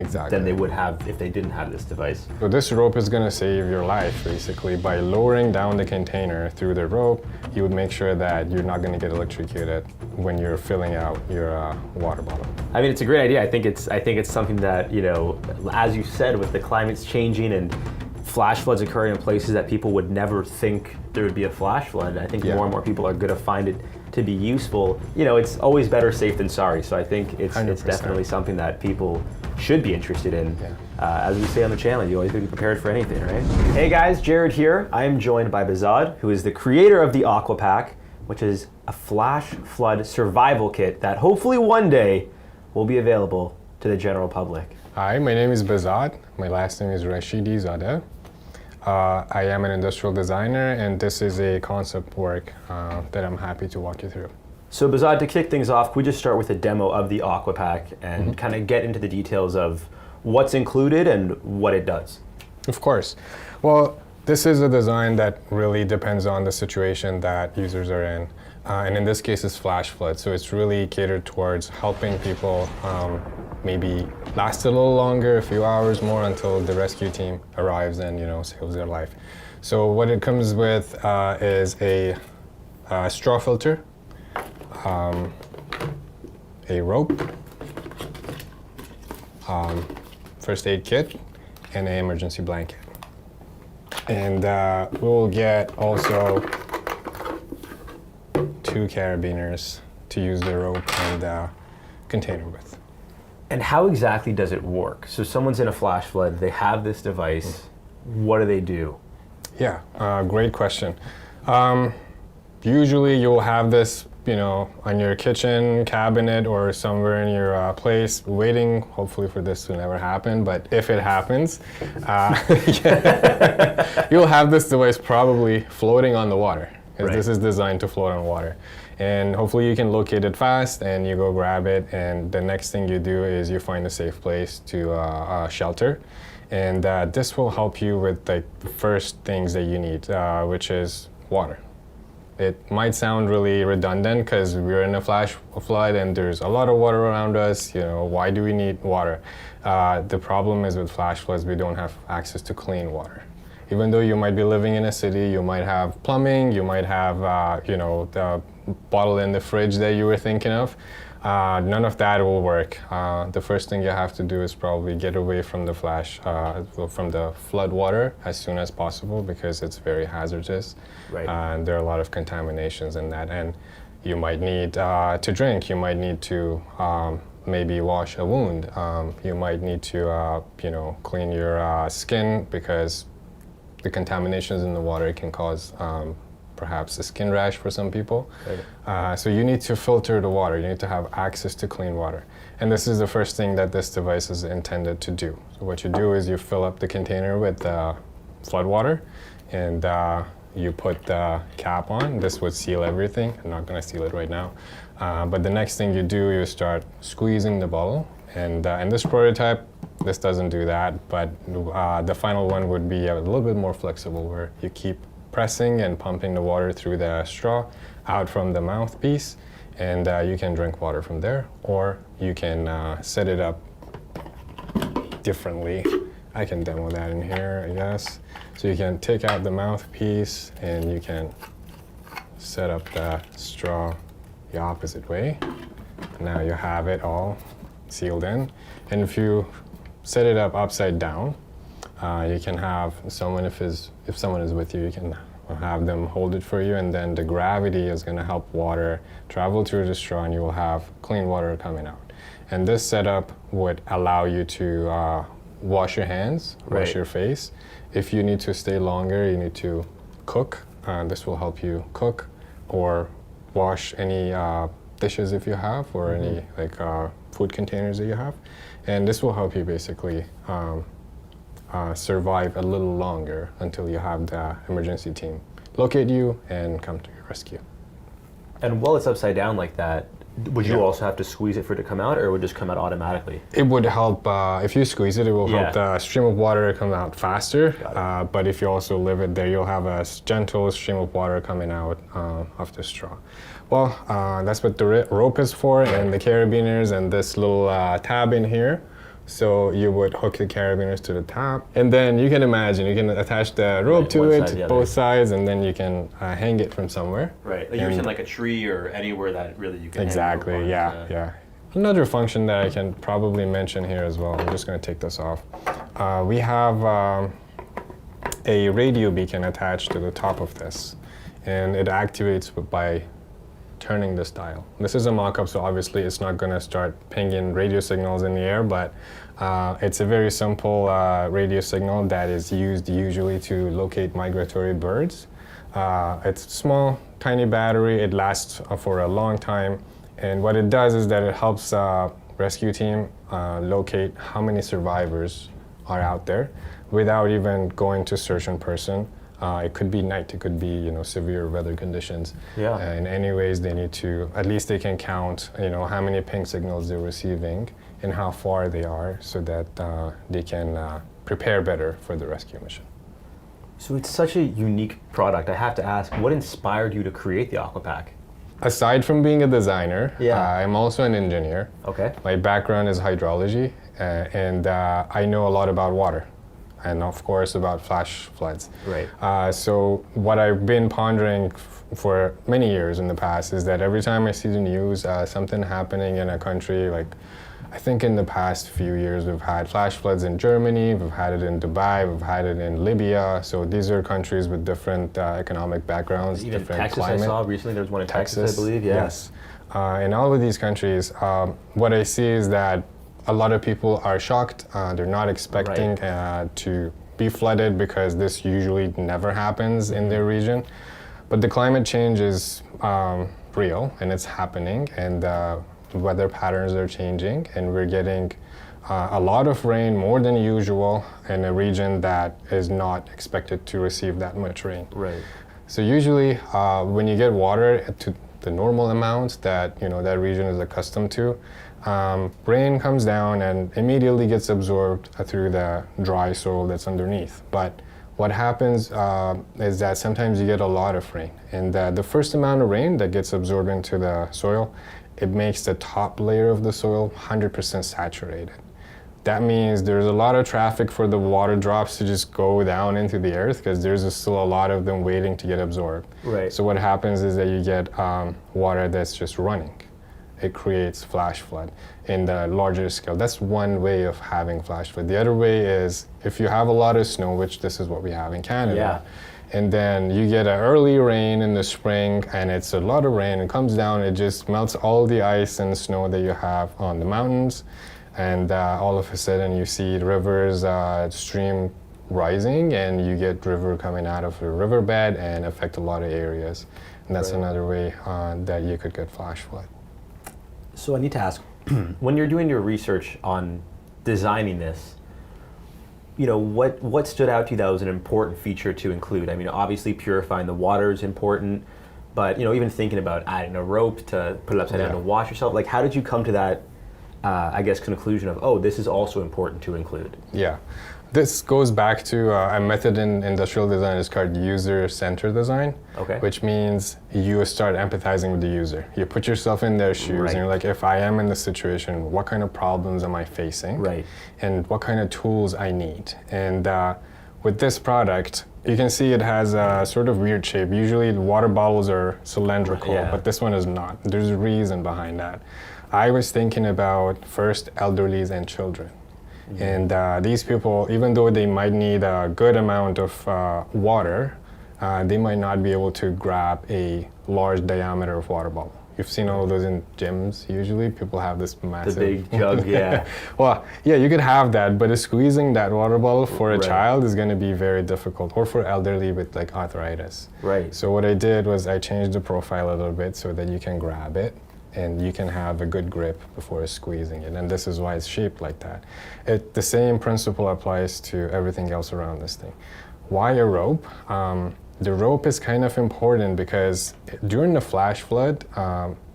than they would have if they didn't have this device. So this rope is going to save your life, basically. By lowering down the container through the rope, you would make sure that you're not going to get electrocuted when you're filling out your water bottle. I mean, it's a great idea. I think it's something that, you know, as you said, with the climate's changing and flash floods occurring in places that people would never think there would be a flash flood, I think more and more people are going to find it to be useful. You know, it's always better safe than sorry. So I think it's definitely something that people should be interested in. As we say on the channel, you always be prepared for anything, right? Hey guys, Jared here. I am joined by Behzad, who is the creator of the Aquapack, which is a flash flood survival kit that hopefully one day will be available to the general public. Hi, my name is Bezhad. My last name is Rashidizadeh. I am an industrial designer, and this is a concept work that I'm happy to walk you through. So Behzad, to kick things off, could we just start with a demo of the Aquapack and kind of get into the details of what's included and what it does? Of course. Well, this is a design that really depends on the situation that users are in. And in this case, it's flash flood. So it's really catered towards helping people maybe last a little longer, a few hours more until the rescue team arrives and, you know, saves their life. So what it comes with is a straw filter, a rope, first aid kit, and an emergency blanket. And we'll get also 2 carabiners to use the rope and container with. And how exactly does it work? So someone's in a flash flood, they have this device, what do they do? Yeah, great question. Usually you'll have this, you know, on your kitchen cabinet or somewhere in your place, waiting hopefully for this to never happen, but if it happens, you'll have this device probably floating on the water, because this is designed to float on water. And hopefully you can locate it fast and you go grab it, and the next thing you do is you find a safe place to shelter. And this will help you with like the first things that you need, which is water. It might sound really redundant because we're in a flash flood and there's a lot of water around us. You know, why do we need water? The problem is with flash floods, we don't have access to clean water. Even though you might be living in a city, you might have plumbing, you might have, you know, the bottle in the fridge that you were thinking of. None of that will work. The first thing you have to do is probably get away from the from the flood water as soon as possible, because it's very hazardous. And there are a lot of contaminations in that. And you might need to drink, you might need to maybe wash a wound. You might need to, you know, clean your skin, because the contaminations in the water can cause perhaps a skin rash for some people. So you need to filter the water. You need to have access to clean water. And this is the first thing that this device is intended to do. So what you do is you fill up the container with flood water, and you put the cap on. This would seal everything. I'm not going to seal it right now. But the next thing you do, you start squeezing the bottle. And in this prototype, this doesn't do that, but the final one would be a little bit more flexible, where you keep pressing and pumping the water through the straw out from the mouthpiece, and you can drink water from there, or you can set it up differently. I can demo that in here, I guess. So you can take out the mouthpiece and you can set up the straw the opposite way. Now you have it all sealed in. And if you set it up upside down, you can have someone, if someone is with you, you can have them hold it for you, and then the gravity is going to help water travel through the straw, and you will have clean water coming out. And this setup would allow you to wash your hands, wash your face. If you need to stay longer, you need to cook. This will help you cook or wash any dishes if you have, or any like food containers that you have. And this will help you basically survive a little longer until you have the emergency team locate you and come to your rescue. And while it's upside down like that, would you also have to squeeze it for it to come out, or it would just come out automatically? It would help, if you squeeze it, it will help the stream of water come out faster. But if you also leave it there, you'll have a gentle stream of water coming out of the straw. Well, that's what the rope is for, and the carabiners, and this little tab in here. So you would hook the carabiners to the top, and then you can imagine you can attach the rope to it, both sides, and then you can hang it from somewhere. Right, like you're saying like a tree or anywhere that really you can exactly, hang yeah. Another function that I can probably mention here as well, I'm just going to take this off. We have a radio beacon attached to the top of this, and it activates by turning this dial. This is a mock-up, so obviously it's not going to start pinging radio signals in the air, but it's a very simple radio signal that is used usually to locate migratory birds. It's a small, tiny battery. It lasts for a long time, and what it does is that it helps rescue team locate how many survivors are out there without even going to search in person. It could be night, it could be severe weather conditions. Yeah. In any ways, they need to, at least they can count how many ping signals they're receiving and how far they are, so that they can prepare better for the rescue mission. So it's such a unique product. I have to ask, what inspired you to create the Aquapack? Aside from being a designer, I'm also an engineer. Okay. My background is hydrology, and I know a lot about water, and of course about flash floods. Right. So what I've been pondering for many years in the past is that every time I see the news, something happening in a country, like I think in the past few years we've had flash floods in Germany, we've had it in Dubai, we've had it in Libya. So these are countries with different economic backgrounds, even different Texas, climate. I saw recently there was one in Texas, I believe. Yeah. Yes. In all of these countries, what I see is that a lot of people are shocked. They're not expecting to be flooded because this usually never happens in their region. But the climate change is real and it's happening, and weather patterns are changing, and we're getting a lot of rain, more than usual, in a region that is not expected to receive that much rain. Right. So usually when you get water to the normal amounts that that region is accustomed to, rain comes down and immediately gets absorbed through the dry soil that's underneath. But what happens is that sometimes you get a lot of rain, and the first amount of rain that gets absorbed into the soil, it makes the top layer of the soil 100% saturated. That means there's a lot of traffic for the water drops to just go down into the earth, because there's still a lot of them waiting to get absorbed. Right. So what happens is that you get water that's just running. It creates flash flood in the larger scale. That's one way of having flash flood. The other way is if you have a lot of snow, which this is what we have in Canada, and then you get an early rain in the spring, and it's a lot of rain, it comes down, it just melts all the ice and snow that you have on the mountains, and all of a sudden you see rivers, stream rising, and you get river coming out of the riverbed and affect a lot of areas. And that's another way that you could get flash flood. So I need to ask, when you're doing your research on designing this, what stood out to you that was an important feature to include? I mean, obviously purifying the water is important, but even thinking about adding a rope to put it upside down to wash yourself, like how did you come to that, conclusion of, this is also important to include? Yeah. This goes back to a method in industrial design is called user-centered design, which means you start empathizing with the user. You put yourself in their shoes, and you're like, if I am in this situation, what kind of problems am I facing? Right. And what kind of tools I need? And with this product, you can see it has a sort of weird shape. Usually the water bottles are cylindrical, but this one is not. There's a reason behind that. I was thinking about first elderlies and children. And these people, even though they might need a good amount of water, they might not be able to grab a large diameter of water bottle. You've seen all of those in gyms, usually. People have this massive... The big jug, Well, yeah, you could have that, but squeezing that water bottle for a child is going to be very difficult, or for elderly with like arthritis. Right. So what I did was I changed the profile a little bit so that you can grab it, and you can have a good grip before squeezing it. And this is why it's shaped like that. The same principle applies to everything else around this thing. Why a rope? The rope is kind of important because during the flash flood,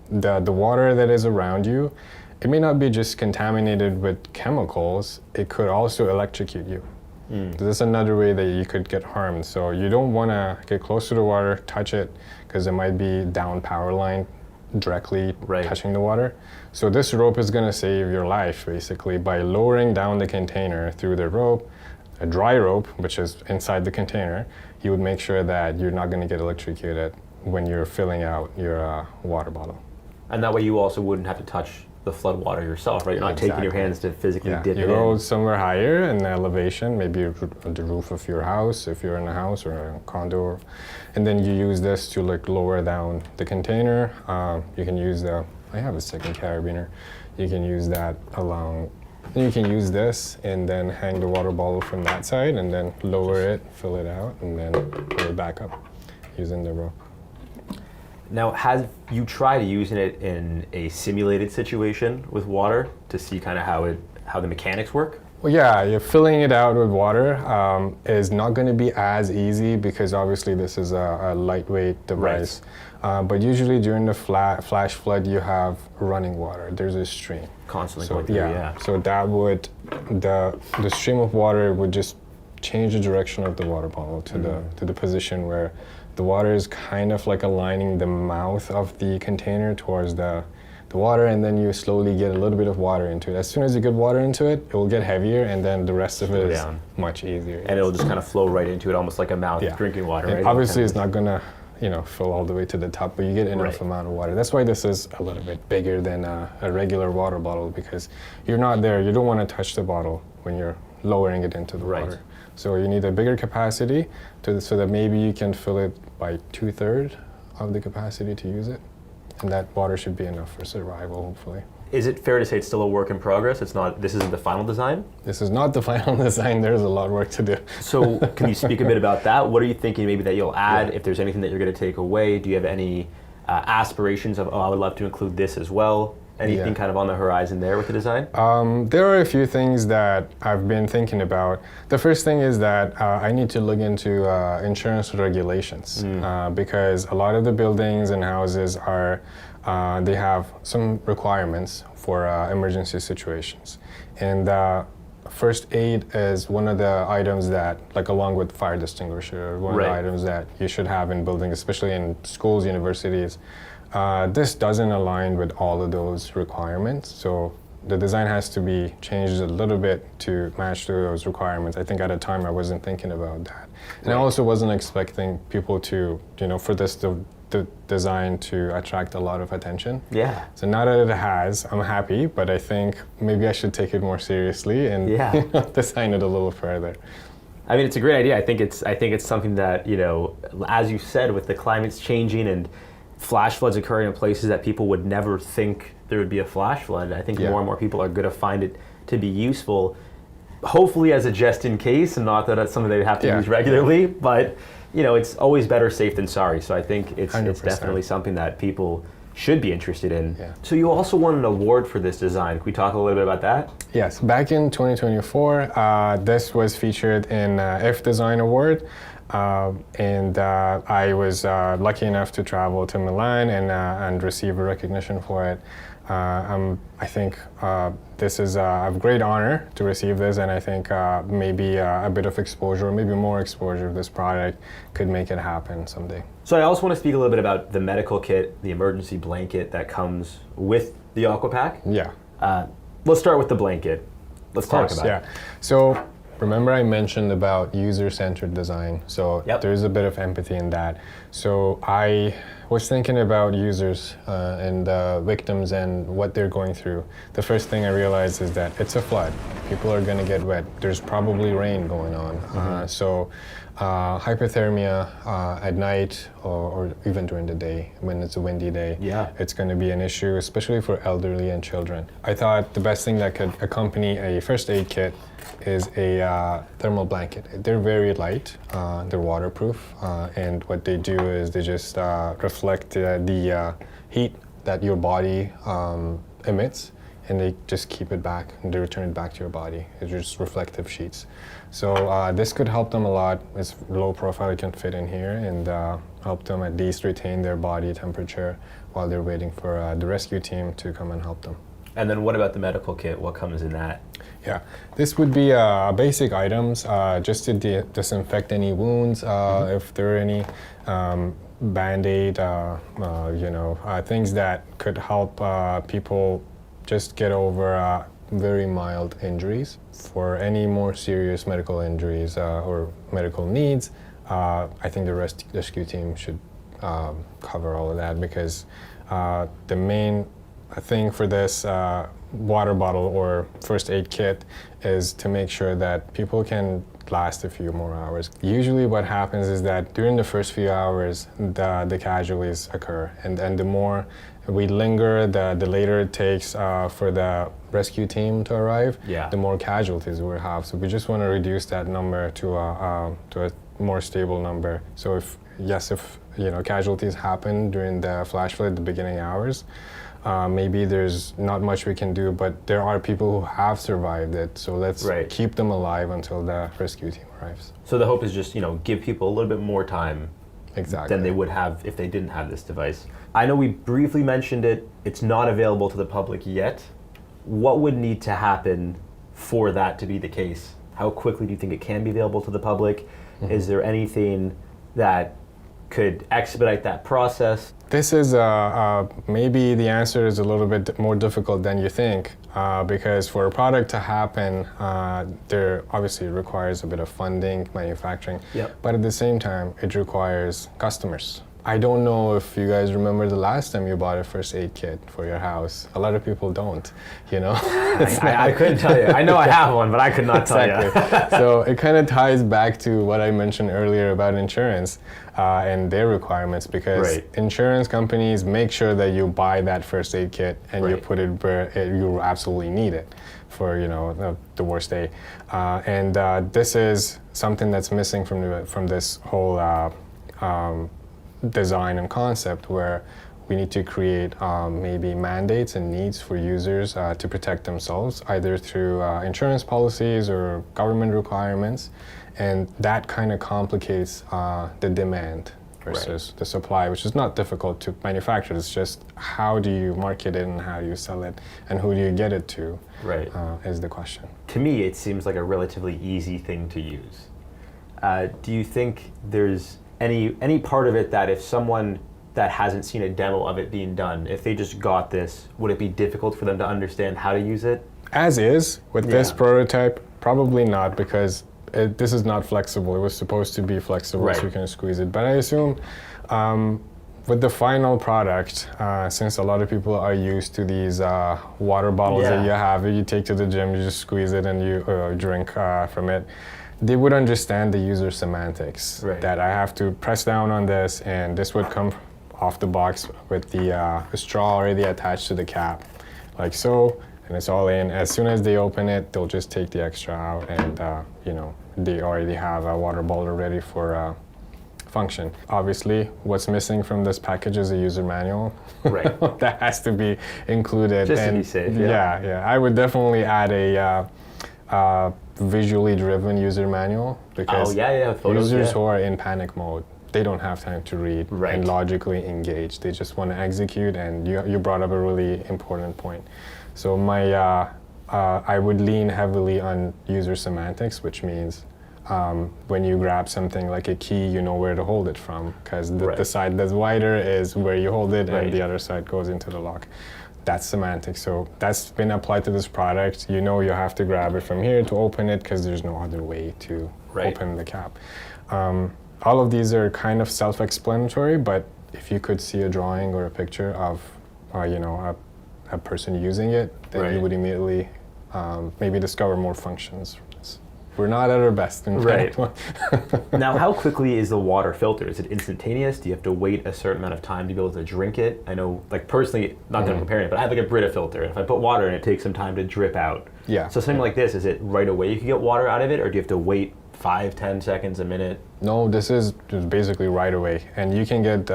the water that is around you, it may not be just contaminated with chemicals, it could also electrocute you. This is another way that you could get harmed. So you don't want to get close to the water, touch it, because there might be down power line directly Right. touching the water. So this rope is going to save your life basically by lowering down the container through the rope, a dry rope, which is inside the container. You would make sure that you're not going to get electrocuted when you're filling out your water bottle. And that way you also wouldn't have to touch the flood water yourself, right? You're not taking your hands to physically dip you it go in. somewhere higher in elevation, maybe on the roof of your house, if you're in a house or a condo, and then you use this to like lower down the container. You can use I have a second carabiner. You can use that along. You can use this and then hang the water bottle from that side and then lower it, fill it out, and then pull it back up using the rope. Now, have you tried using it in a simulated situation with water to see kind of how the mechanics work? Well, yeah, you're filling it out with water is not going to be as easy because obviously this is a lightweight device. Right. But usually during the flash flood, you have running water. There's a stream. Constantly going through, yeah. So that would, the stream of water would just change the direction of the water bottle to the position where the water is kind of like aligning the mouth of the container towards the water, and then you slowly get a little bit of water into it. As soon as you get water into it, it will get heavier, and then the rest of it is much easier. And it'll just kind of flow right into it, almost like a mouth drinking water, right? Obviously, it's not gonna fill all the way to the top, but you get enough amount of water. That's why this is a little bit bigger than a regular water bottle, because you're not there. You don't want to touch the bottle when you're lowering it into the water. So you need a bigger capacity so that maybe you can fill it by 2/3 of the capacity to use it. And that water should be enough for survival, hopefully. Is it fair to say it's still a work in progress? This isn't the final design? This is not the final design. There's a lot of work to do. So can you speak a bit about that? What are you thinking maybe that you'll add? If there's anything that you're going to take away? Do you have any aspirations of, I would love to include this as well? Anything kind of on the horizon there with the design? There are a few things that I've been thinking about. The first thing is that I need to look into insurance regulations because a lot of the buildings and houses they have some requirements for emergency situations. And first aid is one of the items that, like along with fire extinguisher, one of the items that you should have in buildings, especially in schools, universities. This doesn't align with all of those requirements, so the design has to be changed a little bit to match to those requirements. I think at a time I wasn't thinking about that. And I also wasn't expecting people to, for this the design to attract a lot of attention. Yeah. So now that it has, I'm happy, but I think maybe I should take it more seriously and design it a little further. I mean, it's a great idea. I think it's something that, as you said, with the climate's changing and flash floods occurring in places that people would never think there would be a flash flood. I think more and more people are going to find it to be useful, hopefully as a just in case, and not that that's something they have to use regularly, but it's always better safe than sorry. So I think it's definitely something that people should be interested in. Yeah. So you also won an award for this design. Can we talk a little bit about that? Yes, back in 2024, this was featured in If Design Award. And I was lucky enough to travel to Milan and receive a recognition for it. I think this is a great honor to receive this, and I think maybe a bit of exposure, maybe more exposure of this product could make it happen someday. So I also want to speak a little bit about the medical kit, the emergency blanket that comes with the Aquapack. Yeah. Let's start with the blanket. Let's talk about it. So remember I mentioned about user-centered design, so there's a bit of empathy in that. So I was thinking about users and victims and what they're going through. The first thing I realized is that it's a flood. People are going to get wet. There's probably rain going on. So hypothermia at night or even during the day when it's a windy day, it's going to be an issue, especially for elderly and children. I thought the best thing that could accompany a first aid kit is a thermal blanket. They're very light, they're waterproof, and what they do is they just reflect the heat that your body emits, and they just keep it back and they return it back to your body. It's just reflective sheets. So this could help them a lot. It's low profile, it can fit in here and help them at least retain their body temperature while they're waiting for the rescue team to come and help them. And then what about the medical kit? What comes in that? Yeah, this would be basic items just to disinfect any wounds if there are any. Band-Aid, things that could help people just get over very mild injuries. For any more serious medical injuries or medical needs, I think the rescue team should cover all of that, because the main thing for this water bottle or first aid kit is to make sure that people can last a few more hours. Usually what happens is that during the first few hours, the casualties occur, and the more we linger, the later it takes for the rescue team to arrive, the more casualties we'll have. So we just want to reduce that number to a more stable number. So if casualties happen during the flash flood, the beginning hours, maybe there's not much we can do, but there are people who have survived it. So let's keep them alive until the rescue team arrives. So the hope is just, give people a little bit more time exactly than they would have if they didn't have this device. I know we briefly mentioned it. It's not available to the public yet. What would need to happen for that to be the case? How quickly do you think it can be available to the public? Is there anything that could expedite that process? This is maybe the answer is a little bit more difficult than you think, because for a product to happen, there obviously requires a bit of funding, manufacturing, but at the same time, it requires customers. I don't know if you guys remember the last time you bought a first aid kit for your house. A lot of people don't, I couldn't tell you. I know I have one, but I could not tell you. So it kind of ties back to what I mentioned earlier about insurance and their requirements, because insurance companies make sure that you buy that first aid kit and you put it where you absolutely need it for the worst day. And this is something that's missing from this whole design and concept, where we need to create maybe mandates and needs for users to protect themselves, either through insurance policies or government requirements, and that kind of complicates the demand versus the supply, which is not difficult to manufacture. It's just how do you market it and how do you sell it and who do you get it to is the question. To me, it seems like a relatively easy thing to use. Do you think there's any part of it that if someone that hasn't seen a demo of it being done, if they just got this, would it be difficult for them to understand how to use it? As is, with this prototype, probably not, because this is not flexible. It was supposed to be flexible, so you can squeeze it. But I assume with the final product, since a lot of people are used to these water bottles that you take to the gym, you just squeeze it and you drink from it, they would understand the user semantics, that I have to press down on this and this would come off the box with the straw already attached to the cap, like so, and it's all in. As soon as they open it, they'll just take the extra out and they already have a water bottle ready for function. Obviously, what's missing from this package is a user manual. That has to be included. Just to be safe, I would definitely add a visually driven user manual, because users who are in panic mode, they don't have time to read and logically engage. They just want to execute, and you brought up a really important point. So I would lean heavily on user semantics, which means when you grab something like a key, you know where to hold it from, because the side that's wider is where you hold it and the other side goes into the lock. That's semantics. So that's been applied to this product. You have to grab it from here to open it, because there's no other way to open the cap. All of these are kind of self-explanatory, but if you could see a drawing or a picture of a person using it, then you would immediately maybe discover more functions. We're not at our best in Now, how quickly is the water filtered? Is it instantaneous? Do you have to wait a certain amount of time to be able to drink it? I know, like personally, not that I'm comparing it, but I have like a Brita filter, and if I put water in, it takes some time to drip out. So something like this, is it right away you can get water out of it, or do you have to wait 5, 10 seconds, a minute? No, this is basically right away, and you can get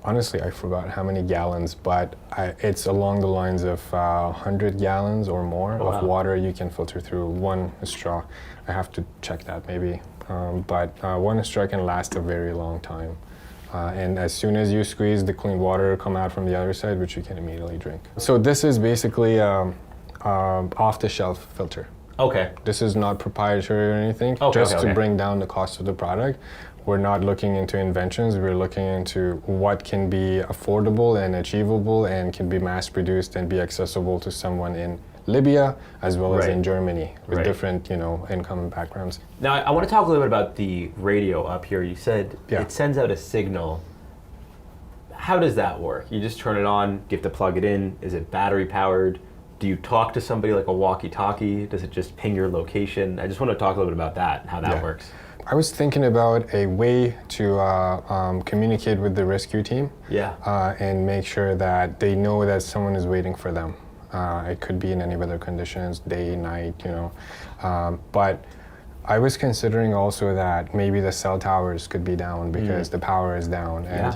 honestly, I forgot how many gallons, but it's along the lines of 100 gallons or more of water you can filter through one straw. I have to check that maybe, but one straw can last a very long time. And as soon as you squeeze, the clean water come out from the other side, which you can immediately drink. So this is basically off-the-shelf filter. This is not proprietary or anything, just to bring down the cost of the product. we're not looking into inventions, we're looking into what can be affordable and achievable and can be mass produced and be accessible to someone in Libya as well as in Germany with different, income backgrounds. Now, I want to talk a little bit about the radio up here. You said it sends out a signal. How does that work? You just turn it on, you have to plug it in. Is it battery powered? Do you talk to somebody like a walkie-talkie? Does it just ping your location? I just want to talk a little bit about that and how that works. I was thinking about a way to communicate with the rescue team and make sure that they know that someone is waiting for them. It could be in any weather conditions, day, night, but I was considering also that maybe the cell towers could be down because the power is down and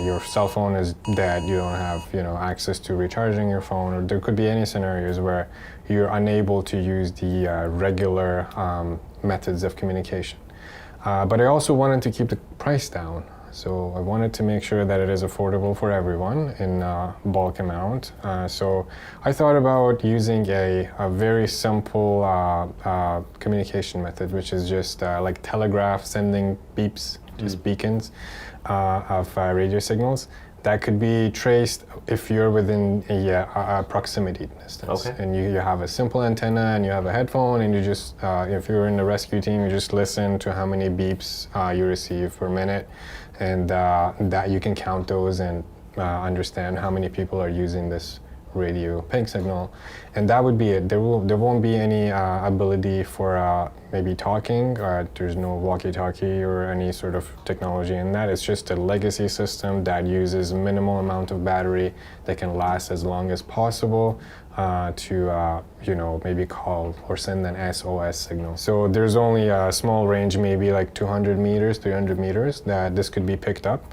your cell phone is dead, you don't have access to recharging your phone, or there could be any scenarios where you're unable to use the regular methods of communication. But I also wanted to keep the price down. So I wanted to make sure that it is affordable for everyone in bulk amount. So I thought about using a very simple communication method, which is just like telegraph sending beeps, just beacons of radio signals that could be traced if you're within a proximity distance. And you have a simple antenna and you have a headphone and you just, if you're in the rescue team, you just listen to how many beeps you receive per minute. And that you can count those and understand how many people are using this radio ping signal, and that would be it. There won't be any ability for maybe talking. There's no walkie-talkie or any sort of technology in that. It's just a legacy system that uses minimal amount of battery that can last as long as possible to maybe call or send an SOS signal. So there's only a small range, maybe like 200 meters, 300 meters, that this could be picked up.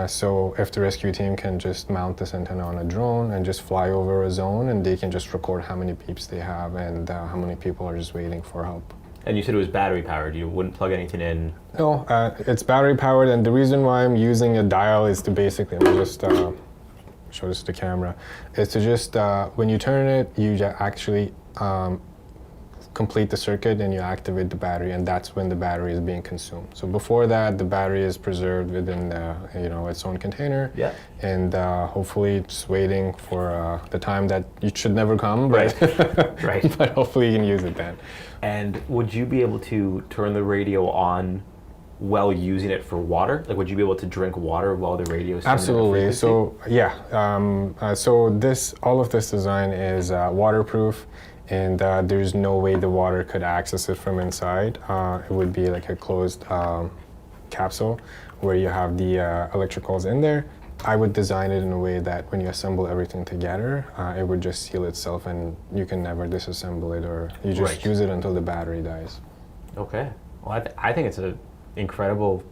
So if the rescue team can just mount this antenna on a drone and just fly over a zone, and they can just record how many beeps they have and how many people are just waiting for help. And you said it was battery powered. You wouldn't plug anything in? No, it's battery powered, and the reason why I'm using a dial is to basically, I'm just show this to the camera, is to just, when you turn it, you actually complete the circuit and you activate the battery, and that's when the battery is being consumed. So before that, the battery is preserved within the, its own container, and hopefully it's waiting for the time that it should never come, but, but hopefully you can use it then. And would you be able to turn the radio on while using it for water? Like, would you be able to drink water while the radio is Absolutely. So yeah, so all of this design is waterproof, and there's no way the water could access it from inside. It would be like a closed capsule where you have the electricals in there. I would design it in a way that when you assemble everything together, it would just seal itself and you can never disassemble it, or you just use it until the battery dies. Okay. Well, I think it's an incredible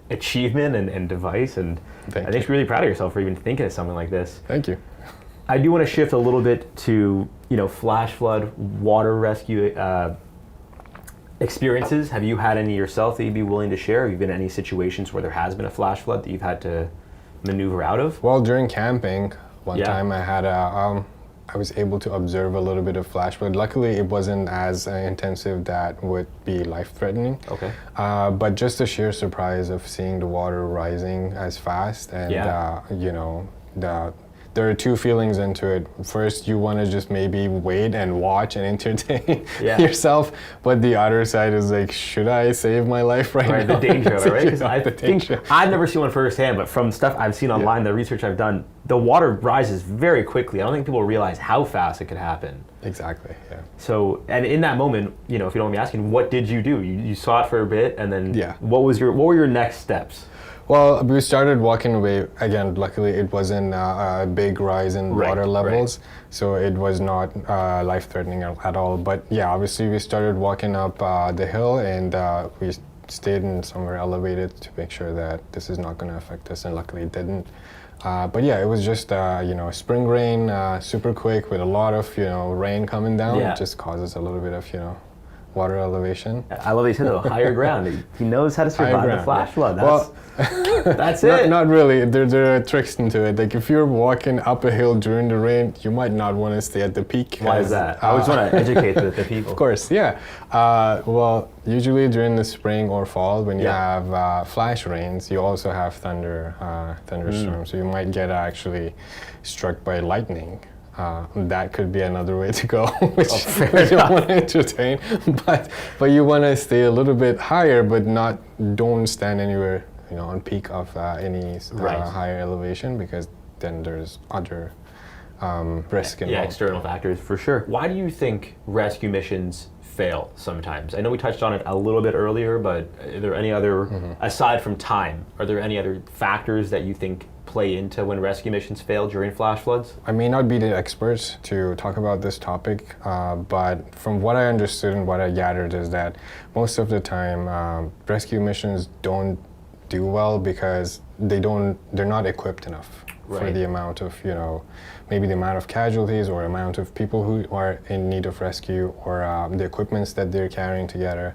achievement and device, and I think you're really proud of yourself for even thinking of something like this. Thank you. I do want to shift a little bit to, flash flood, water rescue experiences. Have you had any yourself that you'd be willing to share? Have you been in any situations where there has been a flash flood that you've had to maneuver out of? Well, during camping, one time I had I was able to observe a little bit of flash flood. Luckily, it wasn't as intensive that would be life-threatening. Okay. But just the sheer surprise of seeing the water rising as fast, and there are two feelings into it. First, you want to just maybe wait and watch and entertain yourself, but the other side is like, should I save my life right now? The danger of it, right? Because I think I've never seen one firsthand, but from stuff I've seen online, the research I've done, the water rises very quickly. I don't think people realize how fast it could happen. Exactly, yeah. So, and in that moment, if you don't mind me asking, what did you do? You saw it for a bit, and then what were your next steps? Well, we started walking away. Again, luckily it wasn't a big rise in water levels, so it was not life-threatening at all. But yeah, obviously we started walking up the hill, and we stayed in somewhere elevated to make sure that this is not going to affect us, and luckily it didn't. But yeah, it was just spring rain, super quick with a lot of rain coming down. It just causes a little bit of water elevation. I love that you said though, higher ground. He knows how to survive the flash flood. That's it. Not really. There are tricks into it. Like if you're walking up a hill during the rain, you might not want to stay at the peak. Why is that? I always want to educate the people. Of course, yeah. Well, usually during the spring or fall, when you have flash rains, you also have thunderstorms. So you might get actually struck by lightning. That could be another way to go, which you don't want to entertain. But you want to stay a little bit higher, but don't stand anywhere, on peak of any higher elevation, because then there's other risk involved. Yeah, external factors for sure. Why do you think rescue missions fail sometimes? I know we touched on it a little bit earlier, but are there any other, aside from time, are there any other factors that you think play into when rescue missions fail during flash floods? I may not be the expert to talk about this topic, but from what I understood and what I gathered is that most of the time rescue missions don't do well because they're not equipped enough for the amount of, maybe the amount of casualties or amount of people who are in need of rescue, or the equipments that they're carrying together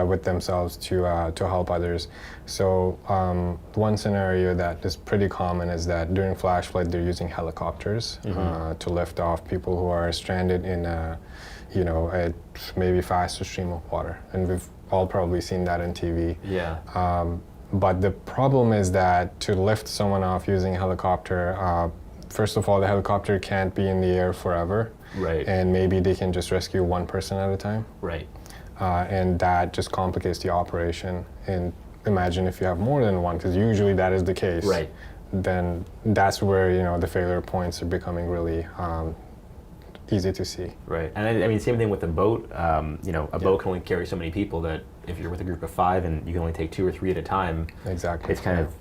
with themselves to help others. So one scenario that is pretty common is that during flash flood they're using helicopters to lift off people who are stranded in a maybe faster stream of water, and we've all probably seen that on TV. Yeah. But the problem is that to lift someone off using a helicopter, first of all, the helicopter can't be in the air forever. Right. And maybe they can just rescue one person at a time. Right. And that just complicates the operation. And imagine if you have more than one, because usually that is the case. Right. Then that's where, the failure points are becoming really easy to see. Right. And I mean, same thing with the boat. A boat can only carry so many people that if you're with a group of 5 and you can only take 2 or 3 at a time. Exactly. It's kind of,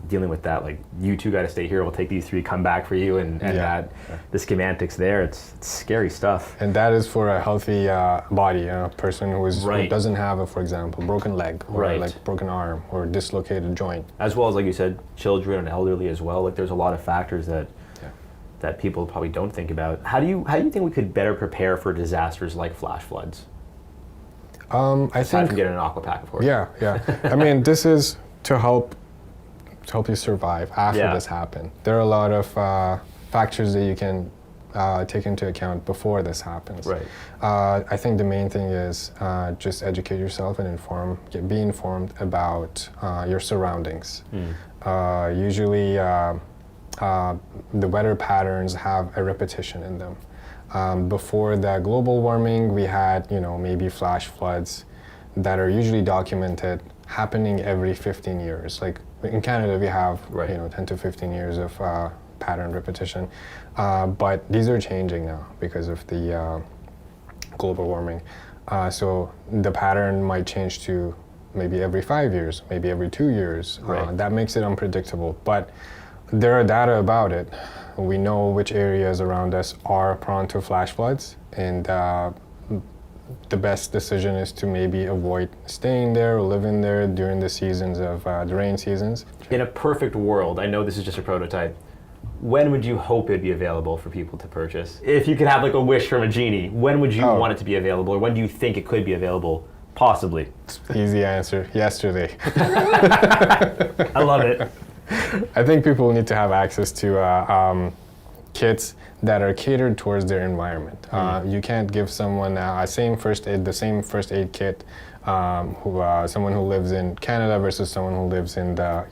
dealing with that. Like, you 2 got to stay here, we'll take these 3, come back for you, and the schematics there, it's scary stuff. And that is for a healthy body, a person who doesn't have for example, broken leg, or like broken arm, or dislocated joint. As well as, like you said, children and elderly as well. Like, there's a lot of factors that people probably don't think about. How do you think we could better prepare for disasters like flash floods? Aside from getting an Aquapack, of course. Yeah. I mean, this is to help you survive after this happened. There are a lot of factors that you can take into account before this happens. Right. I think the main thing is just educate yourself and be informed about your surroundings. Usually, the weather patterns have a repetition in them. Before the global warming, we had, maybe flash floods that are usually documented happening every 15 years. Like in Canada, we have, 10 to 15 years of pattern repetition. But these are changing now because of the global warming. So the pattern might change to maybe every 5 years, maybe every 2 years. That makes it unpredictable. But there are data about it. We know which areas around us are prone to flash floods, and the best decision is to maybe avoid staying there or living there during the seasons of the rain seasons. In a perfect world, I know this is just a prototype, when would you hope it'd be available for people to purchase? If you could have like a wish from a genie, when would you want it to be available, or when do you think it could be available, possibly? Easy answer, yesterday. I love it. I think people need to have access to kits that are catered towards their environment. You can't give someone the same first aid kit someone who lives in Canada versus someone who lives in the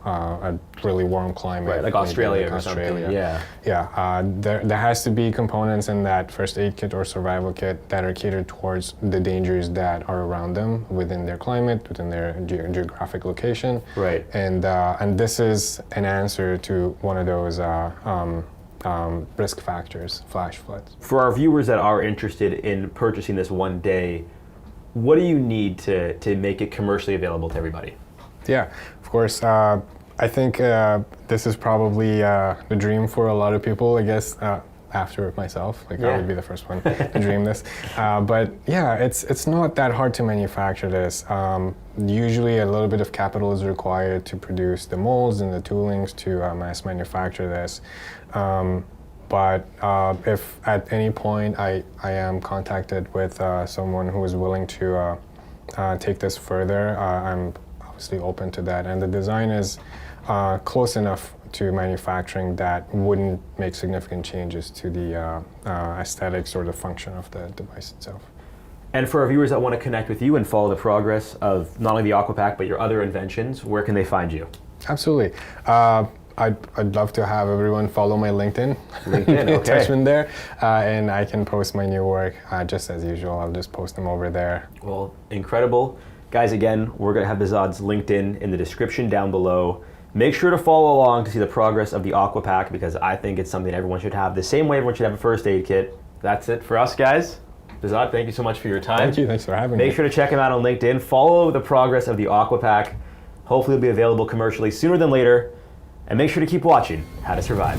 a really warm climate, like Australia or something. There has to be components in that first aid kit or survival kit that are catered towards the dangers that are around them within their climate, within their geographic location. Right. And this is an answer to one of those risk factors, flash floods. For our viewers that are interested in purchasing this one day, what do you need to make it commercially available to everybody? Yeah, of course. I think this is probably the dream for a lot of people, I guess, after myself. I would be the first one to dream this. But yeah, it's not that hard to manufacture this. Usually a little bit of capital is required to produce the molds and the toolings to mass manufacture this. But if at any point I am contacted with someone who is willing to take this further, I'm obviously open to that. And the design is close enough to manufacturing that wouldn't make significant changes to the aesthetics or the function of the device itself. And for our viewers that want to connect with you and follow the progress of not only the Aquapack, but your other inventions, where can they find you? Absolutely. I'd love to have everyone follow my LinkedIn. LinkedIn, okay. Attachment there, and I can post my new work just as usual. I'll just post them over there. Well, incredible. Guys, again, we're going to have Behzad's LinkedIn in the description down below. Make sure to follow along to see the progress of the Aquapack, because I think it's something everyone should have, the same way everyone should have a first aid kit. That's it for us, guys. Behzad, thank you so much for your time. Thank you. Thanks for having me. Make sure to check him out on LinkedIn. Follow the progress of the Aquapack. Hopefully it'll be available commercially sooner than later. And make sure to keep watching How to Survive.